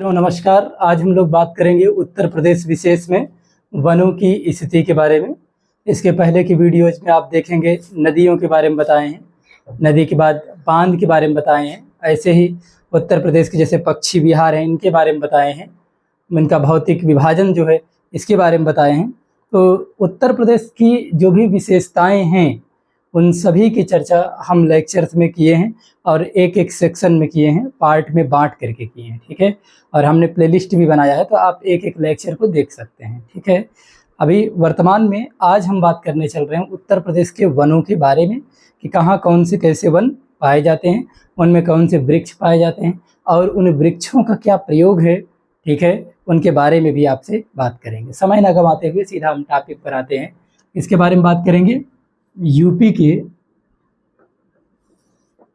नमस्कार। आज हम लोग बात करेंगे उत्तर प्रदेश विशेष में वनों की स्थिति के बारे में। इसके पहले की वीडियोज में आप देखेंगे नदियों के बारे में बताए हैं, नदी के बाद बांध के बारे में बताए हैं। ऐसे ही उत्तर प्रदेश के जैसे पक्षी विहार हैं इनके बारे में बताए हैं, इनका भौतिक विभाजन जो है इसके बारे में बताए हैं। तो उत्तर प्रदेश की जो भी विशेषताएँ हैं उन सभी की चर्चा हम लेक्चर्स में किए हैं और एक एक सेक्शन में किए हैं, पार्ट में बांट करके किए हैं, ठीक है। और हमने प्लेलिस्ट भी बनाया है, तो आप एक एक लेक्चर को देख सकते हैं, ठीक है। अभी वर्तमान में आज हम बात करने चल रहे हैं उत्तर प्रदेश के वनों के बारे में कि कहाँ कौन से कैसे वन पाए जाते हैं, उनमें कौन से वृक्ष पाए जाते हैं और उन वृक्षों का क्या प्रयोग है, ठीक है। उनके बारे में भी आपसे बात करेंगे। समय न गंवाते हुए सीधा हम टॉपिक पर आते हैं। इसके बारे में बात करेंगे यूपी के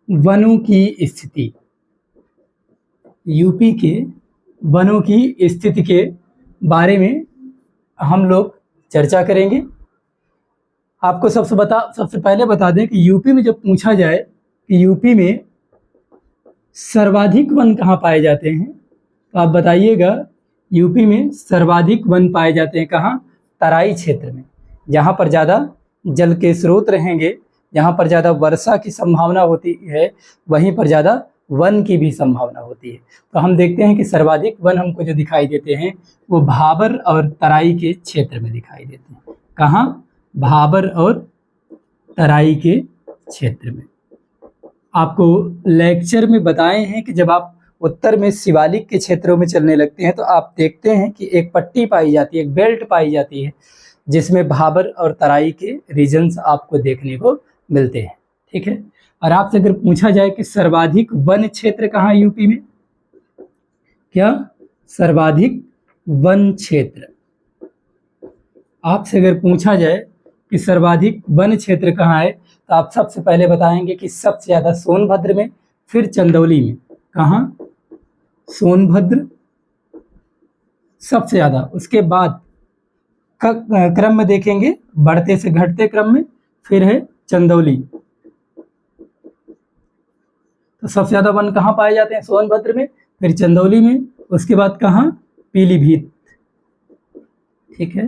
वनों की स्थिति। यूपी के वनों की स्थिति के बारे में हम लोग चर्चा करेंगे। आपको सबसे पहले बता दें कि यूपी में जब पूछा जाए कि यूपी में सर्वाधिक वन कहाँ पाए जाते हैं, तो आप बताइएगा यूपी में सर्वाधिक वन पाए जाते हैं कहाँ? तराई क्षेत्र में, जहाँ पर ज़्यादा जल के स्रोत रहेंगे, जहाँ पर ज़्यादा वर्षा की संभावना होती है, वहीं पर ज़्यादा वन की भी संभावना होती है। तो हम देखते हैं कि सर्वाधिक वन हमको जो दिखाई देते हैं वो भाबर और तराई के क्षेत्र में दिखाई देते हैं। कहाँ? भाबर और तराई के क्षेत्र में। आपको लेक्चर में बताए हैं कि जब आप उत्तर में शिवालिक के क्षेत्रों में चलने लगते हैं तो आप देखते हैं कि एक पट्टी पाई जाती है, एक बेल्ट पाई जाती है, जिसमें भाबर और तराई के रीजन्स आपको देखने को मिलते हैं, ठीक है। और आपसे अगर पूछा जाए कि सर्वाधिक वन क्षेत्र कहाँ है यूपी में, क्या सर्वाधिक वन क्षेत्र, आपसे अगर पूछा जाए कि सर्वाधिक वन क्षेत्र कहाँ है, तो आप सबसे पहले बताएंगे कि सबसे ज़्यादा सोनभद्र में, फिर चंदौली में। कहाँ? सोनभद्र सबसे ज़्यादा, उसके बाद क्रम में देखेंगे बढ़ते से घटते क्रम में, फिर है चंदौली। तो सबसे ज़्यादा वन कहाँ पाए जाते हैं? सोनभद्र में, फिर चंदौली में, उसके बाद कहाँ? पीलीभीत, ठीक है।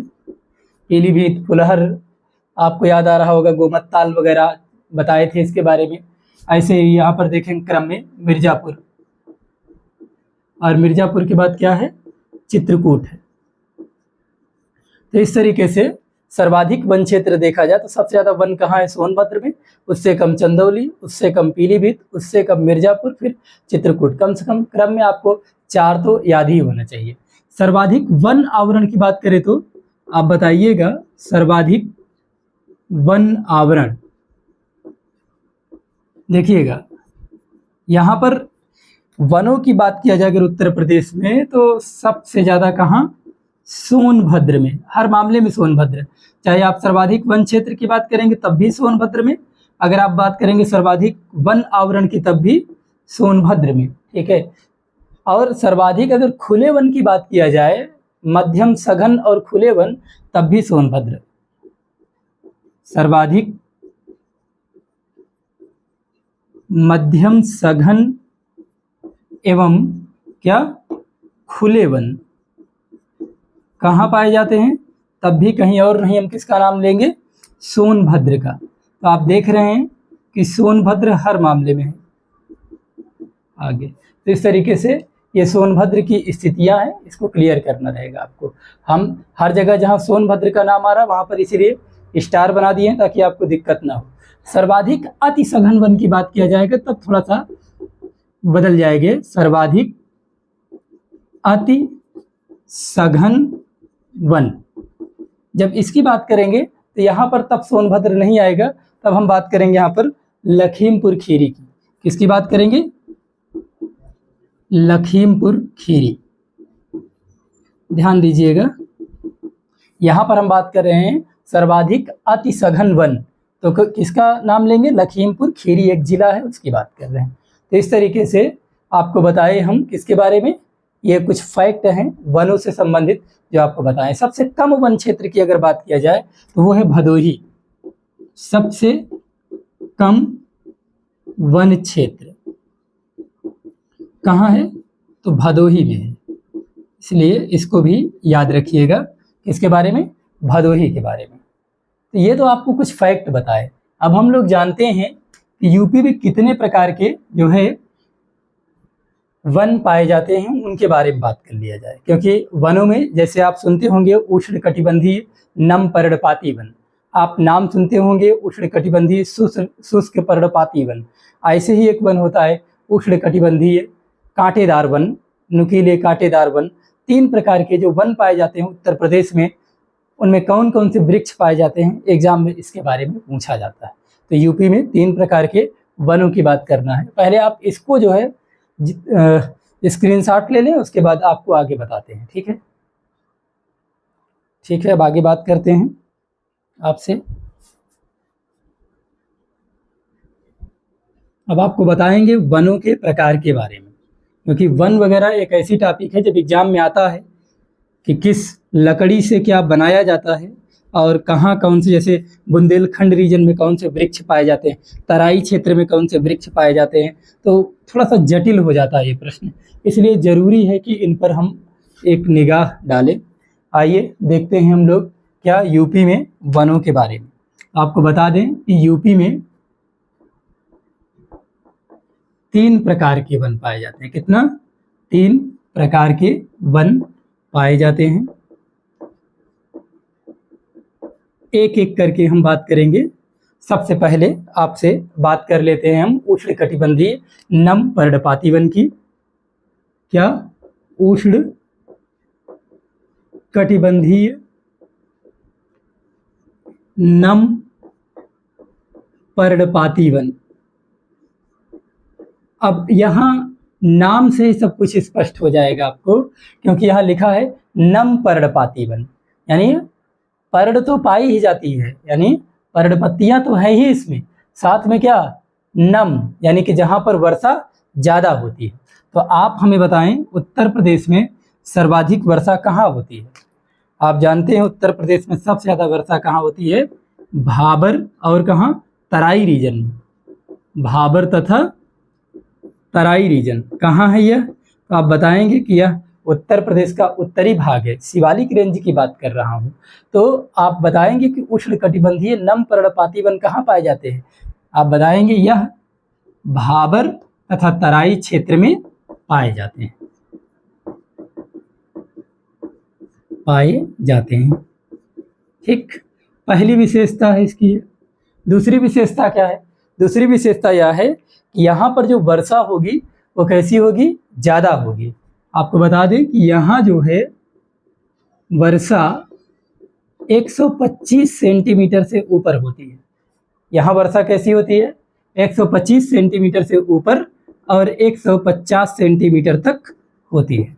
पीलीभीत, फुलहर, आपको याद आ रहा होगा, गोमत्ताल वगैरह बताए थे इसके बारे में। ऐसे ही यहाँ पर देखें क्रम में मिर्जापुर, और मिर्जापुर के बाद क्या है? चित्रकूट है। तो इस तरीके से सर्वाधिक वन क्षेत्र देखा जाए तो सबसे ज़्यादा वन कहाँ है? सोनभद्र में, उससे कम चंदौली, उससे कम पीलीभीत, उससे कम मिर्जापुर, फिर चित्रकूट। कम से कम क्रम में आपको 4 तो याद ही होना चाहिए। सर्वाधिक वन आवरण की बात करें तो आप बताइएगा सर्वाधिक वन आवरण। देखिएगा यहाँ पर वनों की बात किया जाए अगर उत्तर प्रदेश में, तो सबसे ज़्यादा कहाँ? सोनभद्र में। हर मामले में सोनभद्र, चाहे आप सर्वाधिक वन क्षेत्र की बात करेंगे तब भी सोनभद्र में, अगर आप बात करेंगे सर्वाधिक वन आवरण की तब भी सोनभद्र में, ठीक है। और सर्वाधिक अगर खुले वन की बात किया जाए, मध्यम सघन और खुले वन, तब भी सोनभद्र। सर्वाधिक मध्यम सघन एवं क्या? खुले वन कहाँ पाए जाते हैं? तब भी कहीं और नहीं, हम किसका नाम लेंगे? सोनभद्र का। तो आप देख रहे हैं कि सोनभद्र हर मामले में है आगे। तो इस तरीके से ये सोनभद्र की स्थितियां हैं, इसको क्लियर करना रहेगा आपको। हम हर जगह जहाँ सोनभद्र का नाम आ रहा है वहाँ पर इसीलिए स्टार बना दिए हैं ताकि आपको दिक्कत ना हो। सर्वाधिक अति सघन वन की बात किया जाएगा तब थोड़ा सा बदल जाएंगे। सर्वाधिक अति सघन वन जब इसकी बात करेंगे तो यहाँ पर तब सोनभद्र नहीं आएगा, तब हम बात करेंगे यहाँ पर लखीमपुर खीरी की। किसकी बात करेंगे? लखीमपुर खीरी। ध्यान दीजिएगा, यहाँ पर हम बात कर रहे हैं सर्वाधिक अति सघन वन, तो किसका नाम लेंगे? लखीमपुर खीरी एक जिला है, उसकी बात कर रहे हैं। तो इस तरीके से आपको बताए हम किसके बारे में, ये कुछ फैक्ट हैं वनों से संबंधित जो आपको बताएं। सबसे कम वन क्षेत्र की अगर बात किया जाए तो वो है भदोही। सबसे कम वन क्षेत्र कहाँ है? तो भदोही में है। इसलिए इसको भी याद रखिएगा। इसके बारे में, भदोही के बारे में। तो ये तो आपको कुछ फैक्ट बताए। अब हम लोग जानते हैं कि यूपी में कितने प्रकार के जो है वन पाए जाते हैं, उनके बारे में बात कर लिया जाए। क्योंकि वनों में जैसे आप सुनते होंगे उष्णकटिबंधीय नम पर्णपाती वन, आप नाम सुनते होंगे उष्णकटिबंधीय शुष्क पर्णपाती वन। ऐसे ही एक वन होता है उष्णकटिबंधीय कांटेदार वन, नुकीले कांटेदार वन। 3 प्रकार के जो वन पाए जाते हैं उत्तर प्रदेश में, उनमें कौन कौन से वृक्ष पाए जाते हैं, एग्जाम में इसके बारे में पूछा जाता है। तो यूपी में 3 प्रकार के वनों की बात करना है। पहले आप इसको जो है स्क्रीनशॉट ले लें, उसके बाद आपको आगे बताते हैं। ठीक है, ठीक है। अब आगे बात करते हैं आपसे। अब आपको बताएंगे वनों के प्रकार के बारे में, क्योंकि वन वगैरह एक ऐसी टॉपिक है जब एग्जाम में आता है कि किस लकड़ी से क्या बनाया जाता है और कहाँ कौन से, जैसे बुंदेलखंड रीजन में कौन से वृक्ष पाए जाते हैं, तराई क्षेत्र में कौन से वृक्ष पाए जाते हैं, तो थोड़ा सा जटिल हो जाता है ये प्रश्न। इसलिए ज़रूरी है कि इन पर हम एक निगाह डालें। आइए देखते हैं हम लोग क्या यूपी में वनों के बारे में। आपको बता दें कि यूपी में 3 प्रकार के वन पाए जाते हैं। कितना? 3 प्रकार के वन पाए जाते हैं। एक एक करके हम बात करेंगे। सबसे पहले आपसे बात कर लेते हैं हम उष्णकटिबंधीय नम पर्णपाती वन की। क्या? उष्णकटिबंधीय नम पर्णपाती वन। अब यहाँ नाम से ही सब कुछ स्पष्ट हो जाएगा आपको, क्योंकि यहाँ लिखा है नम पर्णपाती वन, यानी पर्ण तो पाई ही जाती है, यानी पर्णपत्तियां तो है ही इसमें, साथ में क्या? नम, यानी कि जहां पर वर्षा ज्यादा होती है। तो आप हमें बताएं उत्तर प्रदेश में सर्वाधिक वर्षा कहाँ होती है? आप जानते हैं उत्तर प्रदेश में सबसे ज्यादा वर्षा कहाँ होती है? भाबर और कहाँ? तराई रीजन में। भाबर तथा तराई रीजन कहाँ है यह? तो आप बताएंगे कि यह उत्तर प्रदेश का उत्तरी भाग है, शिवालिक रेंज की बात कर रहा हूँ। तो आप बताएंगे कि उष्णकटिबंधीय नम पर्णपाती वन कहाँ पाए जाते हैं? आप बताएंगे यह भाबर तथा तराई क्षेत्र में पाए जाते हैं, पाए जाते हैं। ठीक, पहली विशेषता है इसकी। दूसरी विशेषता क्या है? दूसरी विशेषता यह है कि यहाँ पर जो वर्षा होगी वो कैसी होगी? ज़्यादा होगी। आपको बता दें कि यहाँ जो है वर्षा 125 सेंटीमीटर से ऊपर होती है। यहाँ वर्षा कैसी होती है? 125 सेंटीमीटर से ऊपर और 150 सेंटीमीटर तक होती है।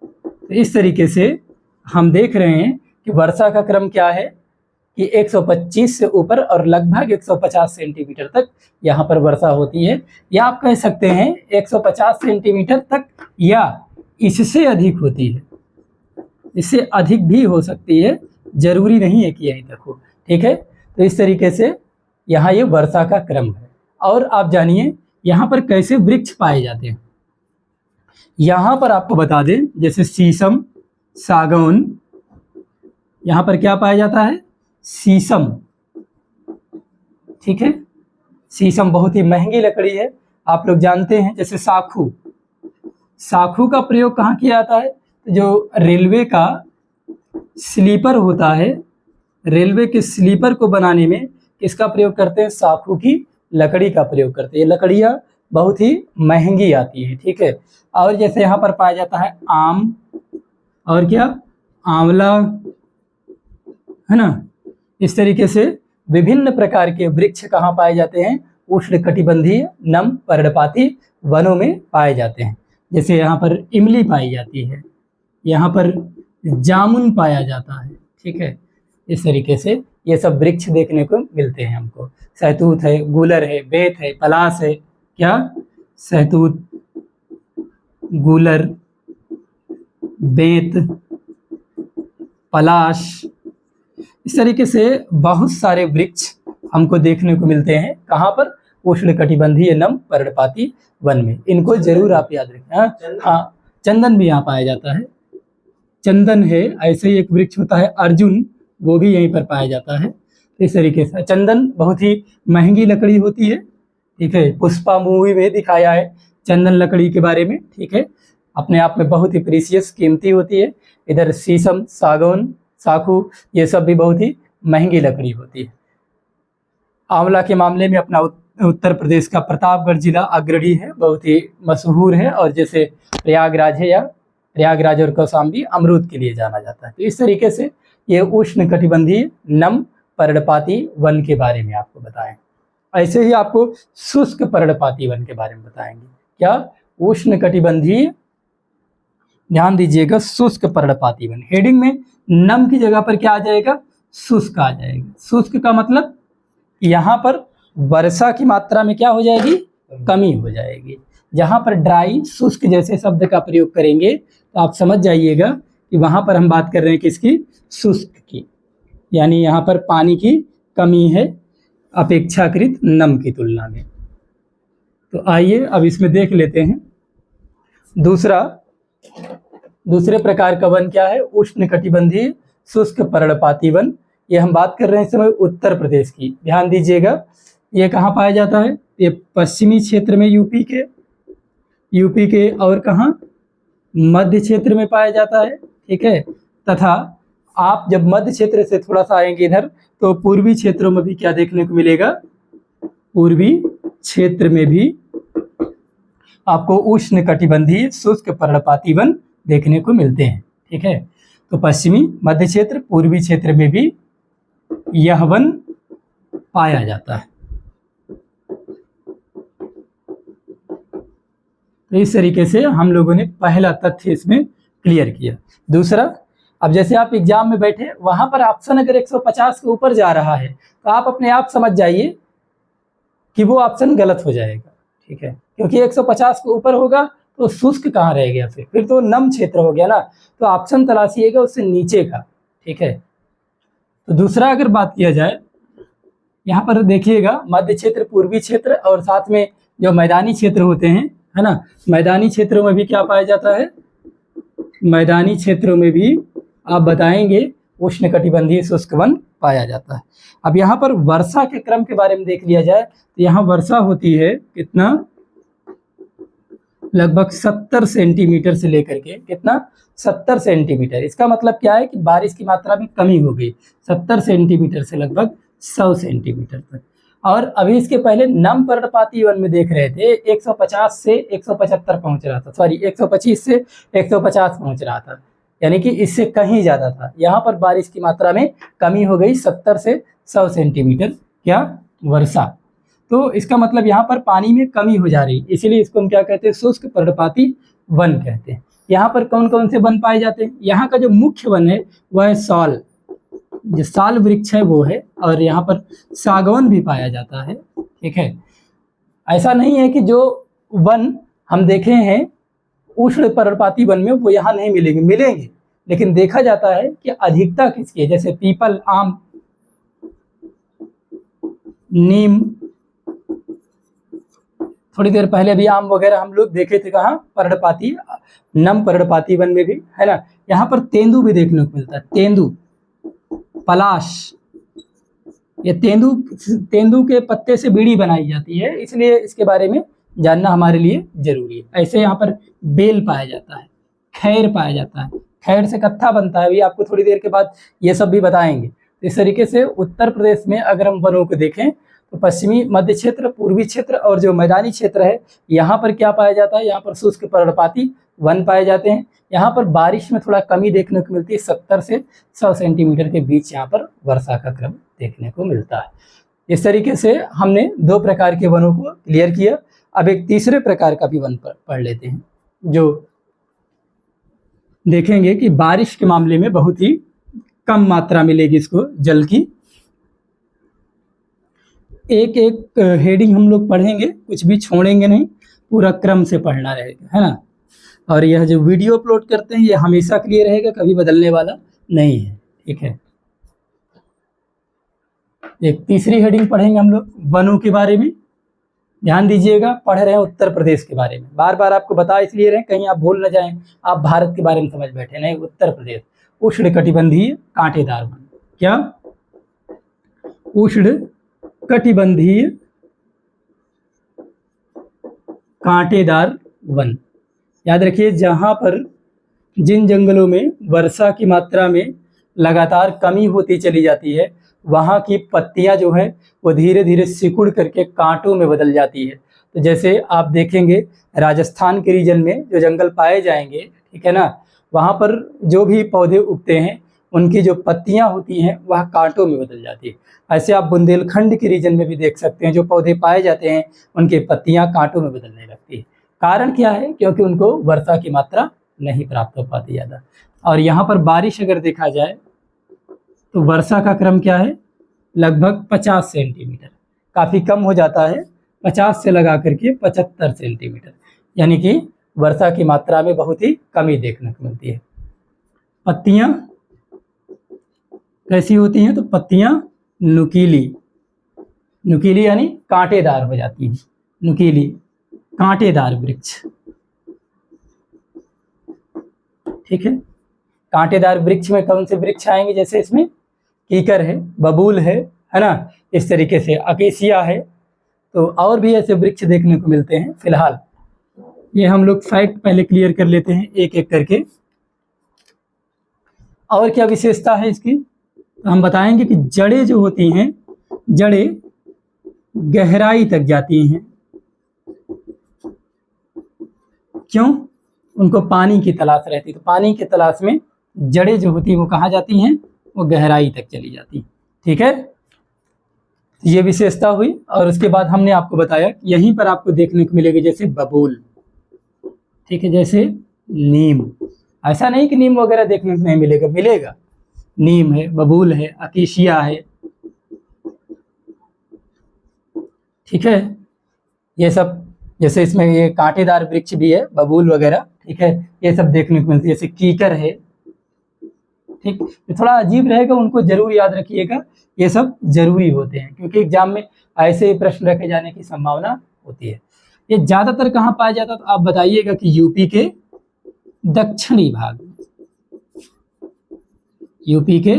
तो इस तरीके से हम देख रहे हैं कि वर्षा का क्रम क्या है कि 125 से ऊपर और लगभग 150 सेंटीमीटर तक यहाँ पर वर्षा होती है। या आप कह सकते हैं 150 सेंटीमीटर तक या इससे अधिक होती है, इससे अधिक भी हो सकती है, जरूरी नहीं है कि यहीं तक हो। ठीक है, तो इस तरीके से यहाँ ये वर्षा का क्रम है। और आप जानिए यहाँ पर कैसे वृक्ष पाए जाते हैं। यहाँ पर आपको बता दें जैसे शीशम, सागौन, यहाँ पर क्या पाया जाता है? शीशम। ठीक है, शीशम बहुत ही महंगी लकड़ी है, आप लोग जानते हैं। जैसे साखू, साखू का प्रयोग कहाँ किया जाता है? जो रेलवे का स्लीपर होता है, रेलवे के स्लीपर को बनाने में किसका प्रयोग करते हैं? साखू की लकड़ी का प्रयोग करते हैं। ये लकड़ियाँ बहुत ही महंगी आती है। ठीक है, और जैसे यहाँ पर पाया जाता है आम और क्या? आंवला, है ना। इस तरीके से विभिन्न प्रकार के वृक्ष कहाँ पाए जाते हैं? उष्णकटिबंधीय नम पर्णपाती वनों में पाए जाते हैं। जैसे यहाँ पर इमली पाई जाती है, यहाँ पर जामुन पाया जाता है। ठीक है, इस तरीके से ये सब वृक्ष देखने को मिलते हैं हमको। सहतूत है, गूलर है, बेत है, पलास है। क्या? सहतूत, गूलर, बेत, पलाश, इस तरीके से बहुत सारे वृक्ष हमको देखने को मिलते हैं। कहाँ पर? उष्णकटिबंधीय नम पर्णपाती वन में। इनको जरूर आप याद रखें। हाँ, चंदन भी यहाँ पाया जाता है। चंदन है, ऐसे ही एक वृक्ष होता है अर्जुन, वो भी यहीं पर पाया जाता है। इस तरीके से चंदन बहुत ही महंगी लकड़ी होती है, ठीक है। पुष्पा मूवी में दिखाया है चंदन लकड़ी के बारे में, ठीक है। अपने आप में बहुत ही प्रीसियस, कीमती होती है। इधर शीशम, सागौन, साखू, ये सब भी बहुत ही महंगी लकड़ी होती है। आंवला के मामले में अपना उत्तर प्रदेश का प्रतापगढ़ जिला अग्रणी है, बहुत ही मशहूर है। और जैसे प्रयागराज है, या प्रयागराज और कौशाम्बी अमरूद के लिए जाना जाता है। तो इस तरीके से ये उष्णकटिबंधीय नम पर्णपाती वन के बारे में आपको बताएं। ऐसे ही आपको शुष्क पर्णपाती वन के बारे में बताएंगे। क्या? उष्णकटिबंधीय, ध्यान दीजिएगा, शुष्क पर्णपाती वन। हेडिंग में नम की जगह पर क्या आ जाएगा? शुष्क आ जाएगा। शुष्क का मतलब यहाँ पर वर्षा की मात्रा में क्या हो जाएगी? कमी हो जाएगी। जहाँ पर ड्राई, शुष्क जैसे शब्द का प्रयोग करेंगे तो आप समझ जाइएगा कि वहाँ पर हम बात कर रहे हैं किसकी? शुष्क की। यानी यहाँ पर पानी की कमी है अपेक्षाकृत नम की तुलना में। तो आइए अब इसमें देख लेते हैं। दूसरे प्रकार का वन क्या है? उष्णकटिबंधीय शुष्क पर्णपाती वन। ये हम बात कर रहे हैं इस समय उत्तर प्रदेश की। ध्यान दीजिएगा, ये कहाँ पाया जाता है? ये पश्चिमी क्षेत्र में यूपी के और कहाँ? मध्य क्षेत्र में पाया जाता है, ठीक है। तथा आप जब मध्य क्षेत्र से थोड़ा सा आएंगे इधर, तो पूर्वी क्षेत्रों में भी क्या देखने को मिलेगा? पूर्वी क्षेत्र में भी आपको उष्णकटिबंधीय शुष्क पर्णपाती वन देखने को मिलते हैं, ठीक है। तो पश्चिमी, मध्य क्षेत्र, पूर्वी क्षेत्र में भी यह वन पाया जाता है। तो इस तरीके से हम लोगों ने पहला तथ्य इसमें क्लियर किया। दूसरा, अब जैसे आप एग्जाम में बैठे, वहां पर ऑप्शन अगर 150 के ऊपर जा रहा है तो आप अपने आप समझ जाइए कि वो ऑप्शन गलत हो जाएगा, ठीक है। क्योंकि 150 के ऊपर होगा तो शुष्क कहाँ रह गया? फिर तो नम क्षेत्र हो गया ना। तो ऑप्शन तलाशिएगा उससे नीचे का, ठीक है। तो दूसरा अगर बात किया जाए, यहाँ पर देखिएगा मध्य क्षेत्र, पूर्वी क्षेत्र और साथ में जो मैदानी क्षेत्र होते हैं, है ना, मैदानी क्षेत्रों में भी क्या पाया जाता है? मैदानी क्षेत्रों में भी आप बताएंगे उष्णकटिबंधीय शुष्क वन पाया जाता है। अब यहाँ पर वर्षा के क्रम के बारे में देख लिया जाए तो यहाँ वर्षा होती है कितना? लगभग 70 सेंटीमीटर से लेकर के कितना? 70 सेंटीमीटर। इसका मतलब क्या है कि बारिश की मात्रा में कमी हो गई 70 सेंटीमीटर से लगभग 100 सेंटीमीटर तक। और अभी इसके पहले नम पर्णपाती वन में देख रहे थे 150 से 175 पहुंच रहा था, सॉरी 125 से 150 पहुंच रहा था, यानी कि इससे कहीं ज़्यादा था। यहाँ पर बारिश की मात्रा में कमी हो गई 70 से 100 सेंटीमीटर, क्या? वर्षा। तो इसका मतलब यहाँ पर पानी में कमी हो जा रही, इसीलिए इसको हम क्या कहते हैं? शुष्क पर्णपाती वन कहते हैं। यहाँ पर कौन कौन से वन पाए जाते हैं? यहाँ का जो मुख्य वन है वह है साल, जो साल वृक्ष है वो है, और यहाँ पर सागौन भी पाया जाता है, ठीक है। ऐसा नहीं है कि जो वन हम देखे हैं उष्ण पर्णपाती वन में वो यहाँ नहीं मिलेंगे, लेकिन देखा जाता है कि अधिकता किसकी है? जैसे पीपल, आम, नीम, थोड़ी देर पहले भी आम वगैरह हम लोग देखे थे कहाँ? पर्णपाती, नम पर्णपाती वन में भी, है ना। यहाँ पर तेंदू भी देखने को मिलता है, तेंदू, पलाश। ये तेंदू के पत्ते से बीड़ी बनाई जाती है, इसलिए इसके बारे में जानना हमारे लिए जरूरी है। ऐसे यहाँ पर बेल पाया जाता है, खैर पाया जाता है, खैर से कत्था बनता है, अभी आपको थोड़ी देर के बाद ये सब भी बताएंगे। इस तरीके से उत्तर प्रदेश में अगर हम वनों को देखें तो पश्चिमी, मध्य क्षेत्र, पूर्वी क्षेत्र और जो मैदानी क्षेत्र है, यहाँ पर क्या पाया जाता है? यहाँ पर शुष्क पर्णपाती वन पाए जाते हैं। यहाँ पर बारिश में थोड़ा कमी देखने को मिलती है, 70 से 100 सेंटीमीटर के बीच यहाँ पर वर्षा का क्रम देखने को मिलता है। इस तरीके से हमने 2 प्रकार के वनों को क्लियर किया। अब एक तीसरे प्रकार का भी वन पढ़ लेते हैं, जो देखेंगे कि बारिश के मामले में बहुत ही कम मात्रा मिलेगी इसको जल की। एक एक हेडिंग हम लोग पढ़ेंगे, कुछ भी छोड़ेंगे नहीं, पूरा क्रम से पढ़ना रहेगा, है ना। और यह जो वीडियो अपलोड करते हैं ये हमेशा के लिए रहेगा, कभी बदलने वाला नहीं है, ठीक है। एक तीसरी हेडिंग पढ़ेंगे हम लोग वनों के बारे में। ध्यान दीजिएगा, पढ़ रहे हैं उत्तर प्रदेश के बारे में, बार बार आपको बता इसलिए रहे हैं कहीं आप भूल न जाएं, आप भारत के बारे में समझ बैठे, नहीं, उत्तर प्रदेश उष्णकटिबंधीय कांटेदार वन। क्या? उष्णकटिबंधीय कांटेदार वन। याद रखिए, जहां पर जिन जंगलों में वर्षा की मात्रा में लगातार कमी होती चली जाती है, वहाँ की पत्तियां जो है वो धीरे धीरे सिकुड़ करके कांटों में बदल जाती है। तो जैसे आप देखेंगे राजस्थान के रीजन में जो जंगल पाए जाएंगे, ठीक है ना, वहाँ पर जो भी पौधे उगते हैं उनकी जो पत्तियां होती हैं वह कांटों में बदल जाती है। ऐसे आप बुंदेलखंड के रीजन में भी देख सकते हैं, जो पौधे पाए जाते हैं उनकी पत्तियां कांटों में बदलने लगती है। कारण क्या है? क्योंकि उनको वर्षा की मात्रा नहीं प्राप्त हो पाती ज़्यादा। और यहाँ पर बारिश अगर देखा जाए तो वर्षा का क्रम क्या है? लगभग 50 सेंटीमीटर, काफ़ी कम हो जाता है, 50 से लगा करके 75 सेंटीमीटर, यानी कि वर्षा की मात्रा में बहुत ही कमी देखने को मिलती है। पत्तियां कैसी होती हैं? तो पत्तियां नुकीली, नुकीली यानी कांटेदार हो जाती हैं, नुकीली कांटेदार वृक्ष, ठीक है। कांटेदार वृक्ष में कौन से वृक्ष आएंगे? जैसे इसमें कीकर है, बबूल है ना, इस तरीके से अकेसिया है, तो और भी ऐसे वृक्ष देखने को मिलते हैं। फिलहाल ये हम लोग फैक्ट पहले क्लियर कर लेते हैं एक एक करके। और क्या विशेषता है इसकी? तो हम बताएंगे कि जड़ें जो होती हैं, जड़ें गहराई तक जाती हैं। क्यों? उनको पानी की तलाश रहती है, तो पानी की तलाश में जड़ें जो होती हैं वो कहाँ जाती हैं? वो गहराई तक चली जाती हैं, ठीक है। ये विशेषता हुई। और उसके बाद हमने आपको बताया यहीं पर आपको देखने को मिलेगी जैसे बबूल, ठीक है, जैसे नीम। ऐसा नहीं कि नीम वगैरह देखने को नहीं मिलेगा, मिलेगा। नीम है, बबूल है, अकेशिया है, ठीक है। ये सब, जैसे इसमें ये कांटेदार वृक्ष भी है, बबूल वगैरह, ठीक है, ये सब देखने को मिलती है। जैसे कीकर है, ठीक। तो थोड़ा अजीब रहेगा, उनको जरूर याद रखिएगा, ये सब जरूरी होते हैं क्योंकि एग्जाम में ऐसे प्रश्न रखे जाने की संभावना होती है। ये ज्यादातर कहाँ पाया जाता है? तो आप बताइएगा कि यूपी के दक्षिणी भाग में, यूपी के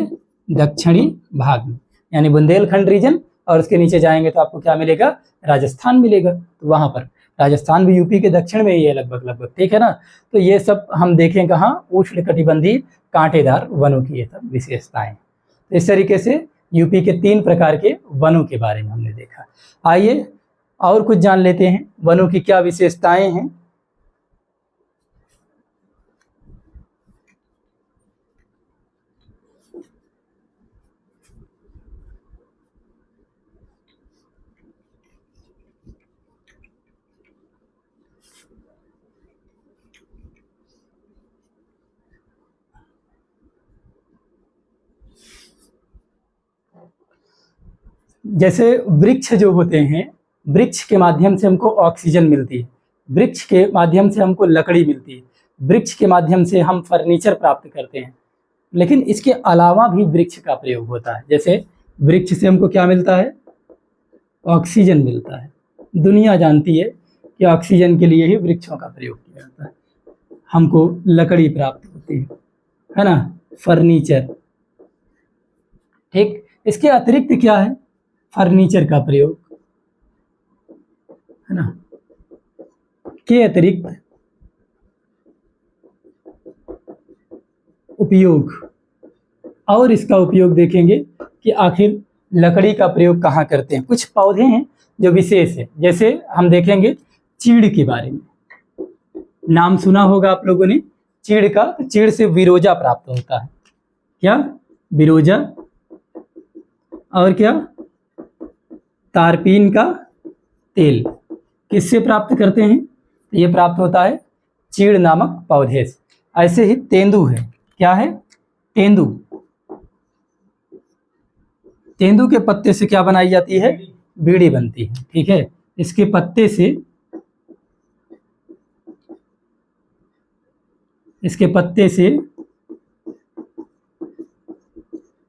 दक्षिणी भाग में, यानी बुंदेलखंड रीजन, और उसके नीचे जाएंगे तो आपको क्या मिलेगा? राजस्थान मिलेगा। तो वहां पर राजस्थान भी यूपी के दक्षिण में ही है लगभग, ठीक है ना। तो ये सब हम देखें कहाँ? उष्णकटिबंधीय कांटेदार वनों की ये सब विशेषताएं। तो इस तरीके से यूपी के 3 प्रकार के वनों के बारे में हमने देखा। आइए और कुछ जान लेते हैं, वनों की क्या विशेषताएं हैं। जैसे वृक्ष जो होते हैं, वृक्ष के माध्यम से हमको ऑक्सीजन मिलती है, वृक्ष के माध्यम से हमको लकड़ी मिलती है, वृक्ष के माध्यम से हम फर्नीचर प्राप्त करते हैं। लेकिन इसके अलावा भी वृक्ष का प्रयोग होता है। जैसे वृक्ष से हमको क्या मिलता है? ऑक्सीजन मिलता है। दुनिया जानती है कि ऑक्सीजन के लिए ही वृक्षों का प्रयोग किया जाता है। हमको लकड़ी प्राप्त होती है ना, फर्नीचर, ठीक। इसके अतिरिक्त क्या है? फर्नीचर का प्रयोग, है ना, के अतिरिक्त उपयोग। और इसका उपयोग देखेंगे कि आखिर लकड़ी का प्रयोग कहाँ करते हैं। कुछ पौधे हैं जो विशेष है, जैसे हम देखेंगे चीड़ के बारे में, नाम सुना होगा आप लोगों ने चीड़ का। तो चीड़ से विरोजा प्राप्त होता है। क्या? विरोजा। और क्या? तारपीन का तेल। किससे प्राप्त करते हैं? ये प्राप्त होता है चीड़ नामक पौधे से। ऐसे ही तेंदू है। क्या है? तेंदू। तेंदू के पत्ते से क्या बनाई जाती है? बीड़ी बनती है, ठीक है। इसके पत्ते से, इसके पत्ते से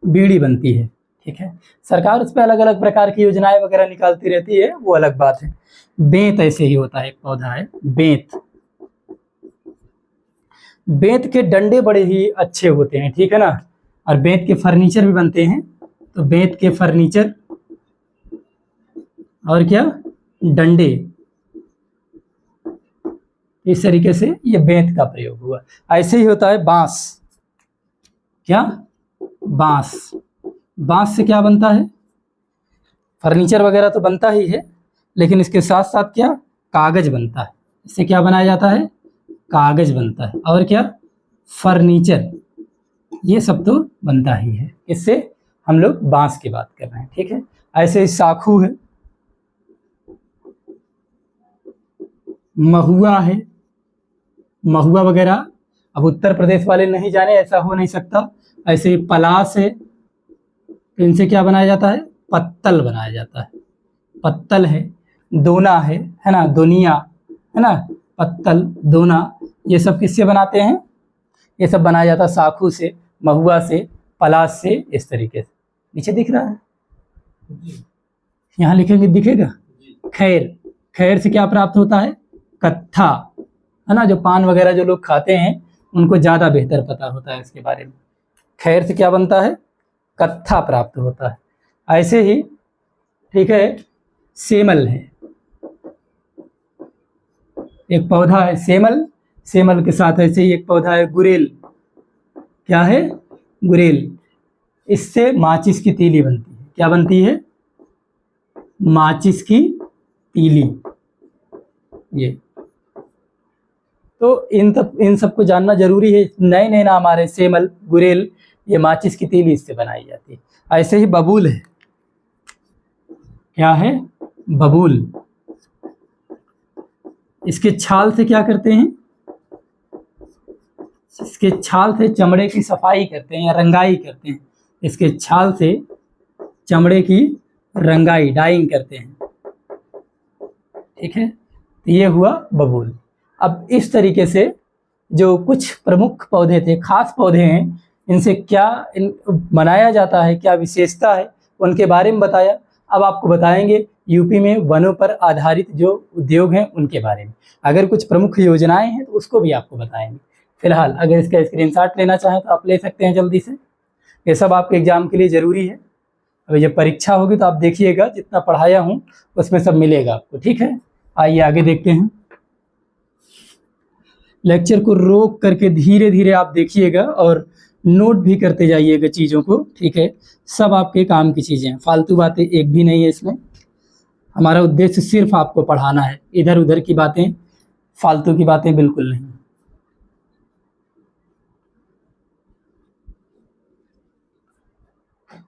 बीड़ी बनती है, ठीक है। सरकार उस पर अलग अलग प्रकार की योजनाएं वगैरह निकालती रहती है, वो अलग बात है। बेंत ऐसे ही होता है, एक पौधा है बेंत। बेंत के डंडे बड़े ही अच्छे होते हैं, ठीक है ना, और बेंत के फर्नीचर भी बनते हैं। तो बेंत के फर्नीचर और क्या, डंडे, इस तरीके से ये बेंत का प्रयोग हुआ। ऐसे ही होता है बांस। क्या, बांस। बांस से क्या बनता है, फर्नीचर वगैरह तो बनता ही है, लेकिन इसके साथ साथ क्या, कागज बनता है। इससे क्या बनाया जाता है, कागज बनता है, और क्या, फर्नीचर, ये सब तो बनता ही है। इससे हम लोग बांस की बात कर रहे हैं, ठीक है। ऐसे ही साखू है, महुआ है, महुआ वगैरह अब उत्तर प्रदेश वाले नहीं जाने, ऐसा हो नहीं सकता। ऐसे ही पलास है, तो इनसे क्या बनाया जाता है, पत्तल बनाया जाता है, पत्तल है। दोना है ना, दुनिया है ना, पत्तल, दोना, ये सब किससे बनाते हैं, ये सब बनाया जाता है साखू से, महुआ से, पलास से, इस तरीके से। नीचे दिख रहा है, यहाँ लिखेंगे दिखेगा। खैर, खैर से क्या प्राप्त होता है, कत्था, है ना, जो पान वगैरह जो लोग खाते हैं उनको ज़्यादा बेहतर पता होता है इसके बारे में। खैर से क्या बनता है, कत्था प्राप्त होता है। ऐसे ही, ठीक है, सेमल है, एक पौधा है सेमल। सेमल के साथ ऐसे ही एक पौधा है गुरेल। क्या है, गुरेल। इससे माचिस की तीली बनती है। क्या बनती है, माचिस की तीली। ये तो इन सबको जानना जरूरी है। नए नए नाम आ रहे, सेमल, गुरेल, ये माचिस की तीली इससे बनाई जाती है। ऐसे ही बबूल है। क्या है, बबूल। इसके छाल से क्या करते हैं, इसके छाल से चमड़े की सफाई करते हैं या रंगाई करते हैं। इसके छाल से चमड़े की रंगाई, डाइंग करते हैं, ठीक है। तो ये हुआ बबूल। अब इस तरीके से जो कुछ प्रमुख पौधे थे, खास पौधे हैं, इनसे क्या बनाया जाता है, क्या विशेषता है, उनके बारे में बताया। अब आपको बताएंगे यूपी में वनों पर आधारित जो उद्योग हैं उनके बारे में। अगर कुछ प्रमुख योजनाएं हैं तो उसको भी आपको बताएंगे। फिलहाल अगर इसका स्क्रीनशॉट लेना चाहें तो आप ले सकते हैं जल्दी से। ये सब आपके एग्जाम के लिए ज़रूरी है। अभी जब परीक्षा होगी तो आप देखिएगा, जितना पढ़ाया हूँ उसमें सब मिलेगा आपको, ठीक है। आइए आगे देखते हैं। लेक्चर को रोक करके धीरे धीरे आप देखिएगा और नोट भी करते जाइएगा चीज़ों को, ठीक है। सब आपके काम की चीज़ें हैं, फालतू बातें एक भी नहीं है इसमें। हमारा उद्देश्य सिर्फ आपको पढ़ाना है, इधर उधर की बातें, फालतू की बातें बिल्कुल नहीं।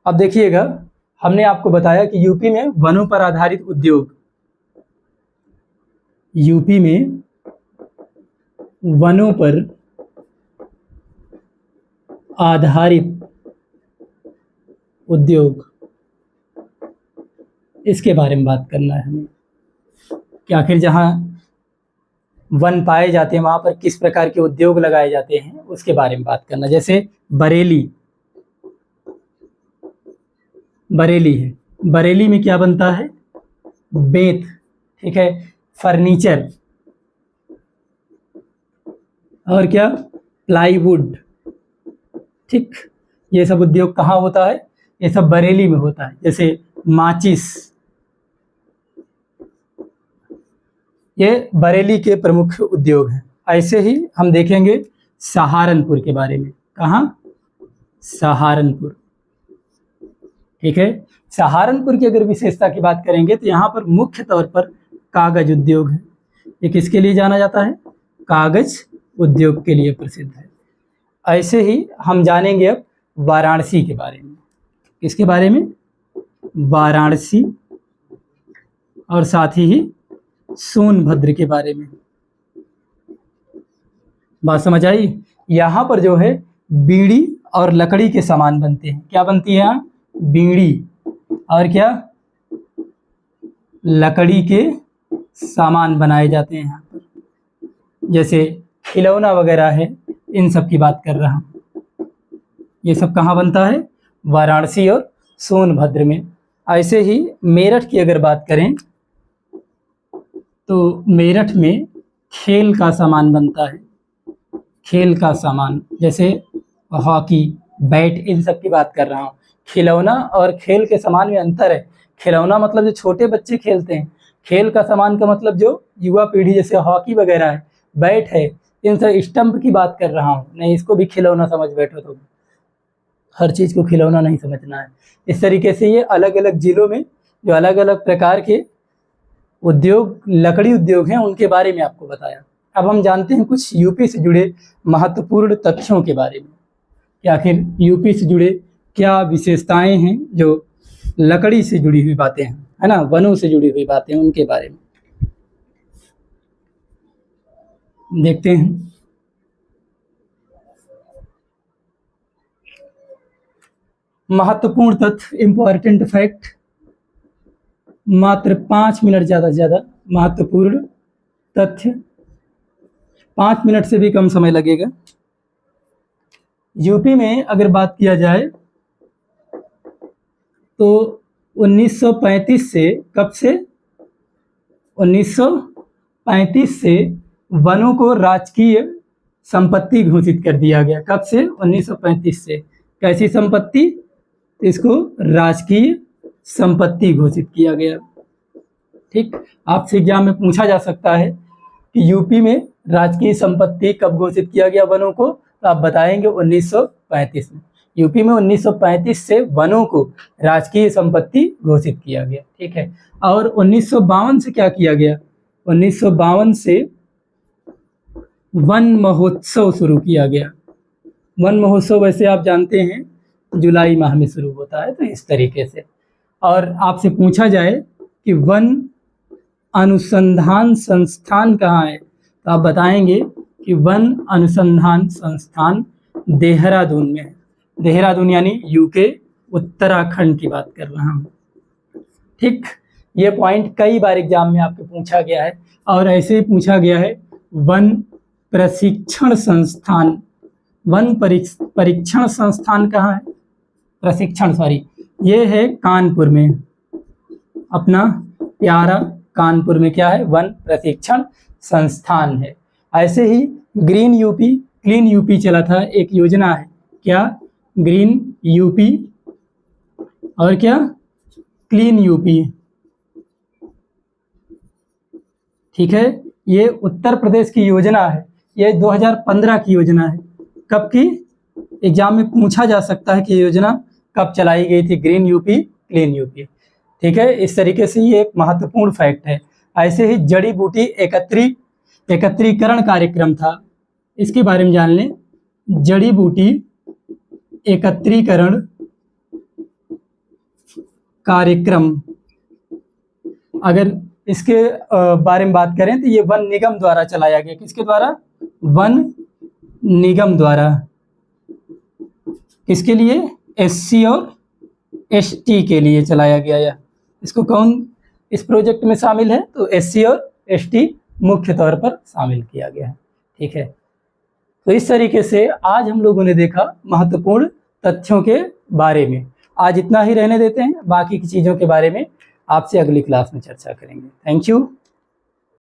अब देखिएगा, हमने आपको बताया कि यूपी में वनों पर आधारित उद्योग, यूपी में वनों पर आधारित उद्योग, इसके बारे में बात करना है हमें कि आखिर जहाँ वन पाए जाते हैं वहाँ पर किस प्रकार के उद्योग लगाए जाते हैं, उसके बारे में बात करना। जैसे बरेली, बरेली है, बरेली में क्या बनता है, बेंत, ठीक है, फर्नीचर, और क्या, प्लाईवुड, ठीक। ये सब उद्योग कहाँ होता है, ये सब बरेली में होता है। जैसे माचिस, ये बरेली के प्रमुख उद्योग हैं। ऐसे ही हम देखेंगे सहारनपुर के बारे में। कहाँ, सहारनपुर, ठीक है। सहारनपुर की अगर विशेषता की बात करेंगे तो यहाँ पर मुख्य तौर पर कागज उद्योग है। ये किसके लिए जाना जाता है, कागज उद्योग के लिए प्रसिद्ध है। ऐसे ही हम जानेंगे अब वाराणसी के बारे में। किसके बारे में, वाराणसी, और साथ ही सोनभद्र के बारे में। बात समझ आई। यहाँ पर जो है बीड़ी और लकड़ी के सामान बनते हैं। क्या बनती है यहाँ, बीड़ी और क्या, लकड़ी के सामान बनाए जाते हैं यहाँ पर। जैसे खिलौना वगैरह है, इन सब की बात कर रहा हूँ। ये सब कहाँ बनता है, वाराणसी और सोनभद्र में। ऐसे ही मेरठ की अगर बात करें तो मेरठ में खेल का सामान बनता है, खेल का सामान, जैसे हॉकी, बैट, इन सब की बात कर रहा हूँ। खिलौना और खेल के सामान में अंतर है। खिलौना मतलब जो छोटे बच्चे खेलते हैं, खेल का सामान का मतलब जो युवा पीढ़ी, जैसे हॉकी वगैरह है, बैट है, इन सब स्टंप की बात कर रहा हूँ। नहीं, इसको भी खिलौना समझ बैठो तो हर चीज़ को खिलौना नहीं समझना है। इस तरीके से ये अलग अलग जिलों में जो अलग अलग प्रकार के उद्योग, लकड़ी उद्योग हैं, उनके बारे में आपको बताया। अब हम जानते हैं कुछ यूपी से जुड़े महत्वपूर्ण तथ्यों के बारे में कि आखिर यूपी से जुड़े क्या विशेषताएं हैं, जो लकड़ी से जुड़ी हुई बातें हैं, है ना, वनों से जुड़ी हुई बातें, उनके बारे में देखते हैं। महत्वपूर्ण तथ्य, इंपॉर्टेंट फैक्ट, मात्र 5 मिनट ज़्यादा से ज़्यादा। महत्वपूर्ण तथ्य, 5 मिनट से भी कम समय लगेगा। यूपी में अगर बात किया जाए तो 1935 से, कब से, 1935 से वनों को राजकीय संपत्ति घोषित कर दिया गया। कब से? 1935 से। कैसी संपत्ति? इसको राजकीय संपत्ति घोषित किया गया। ठीक, आपसे एग्जाम में पूछा जा सकता है कि यूपी में राजकीय संपत्ति कब घोषित किया गया वनों को, तो आप बताएंगे 1935 में। यूपी में 1935 से वनों को राजकीय संपत्ति घोषित किया गया। ठीक है, और 1952 से क्या किया गया? 1952 से वन महोत्सव शुरू किया गया। वन महोत्सव वैसे आप जानते हैं जुलाई माह में शुरू होता है, तो इस तरीके से। और आपसे पूछा जाए कि वन अनुसंधान संस्थान कहाँ है, तो आप बताएंगे कि वन अनुसंधान संस्थान देहरादून में है। देहरादून यानी यूके, उत्तराखंड की बात कर रहा हूँ। ठीक, ये पॉइंट कई बार एग्जाम में आपको पूछा गया है। और ऐसे ही पूछा गया है वन प्रशिक्षण संस्थान। वन परीक्षण संस्थान कहाँ है? प्रशिक्षण, सॉरी, ये है कानपुर में, अपना प्यारा कानपुर में क्या है? वन प्रशिक्षण संस्थान है। ऐसे ही ग्रीन यूपी, क्लीन यूपी चला था, एक योजना है, क्या? ग्रीन यूपी और क्या? Clean UP. ठीक है, ये उत्तर प्रदेश की योजना है, ये 2015 की योजना है। कब की? एग्जाम में पूछा जा सकता है कि योजना कब चलाई गई थी, ग्रीन यूपी, क्लीन यूपी। ठीक है, इस तरीके से ये एक महत्वपूर्ण फैक्ट है। ऐसे ही जड़ी बूटी एकत्रीकरण कार्यक्रम था, इसके बारे में जान लें। जड़ी बूटी एकत्रीकरण कार्यक्रम, अगर इसके बारे में बात करें तो ये वन निगम द्वारा चलाया गया। किसके द्वारा? वन निगम द्वारा। किसके लिए? एससी और एसटी के लिए चलाया गया। या इसको कौन इस प्रोजेक्ट में शामिल है? तो एससी और एसटी मुख्य तौर पर शामिल किया गया है। ठीक है, तो इस तरीके से आज हम लोगों ने देखा महत्वपूर्ण तथ्यों के बारे में। आज इतना ही रहने देते हैं, बाकी की चीज़ों के बारे में आपसे अगली क्लास में चर्चा करेंगे। Thank you.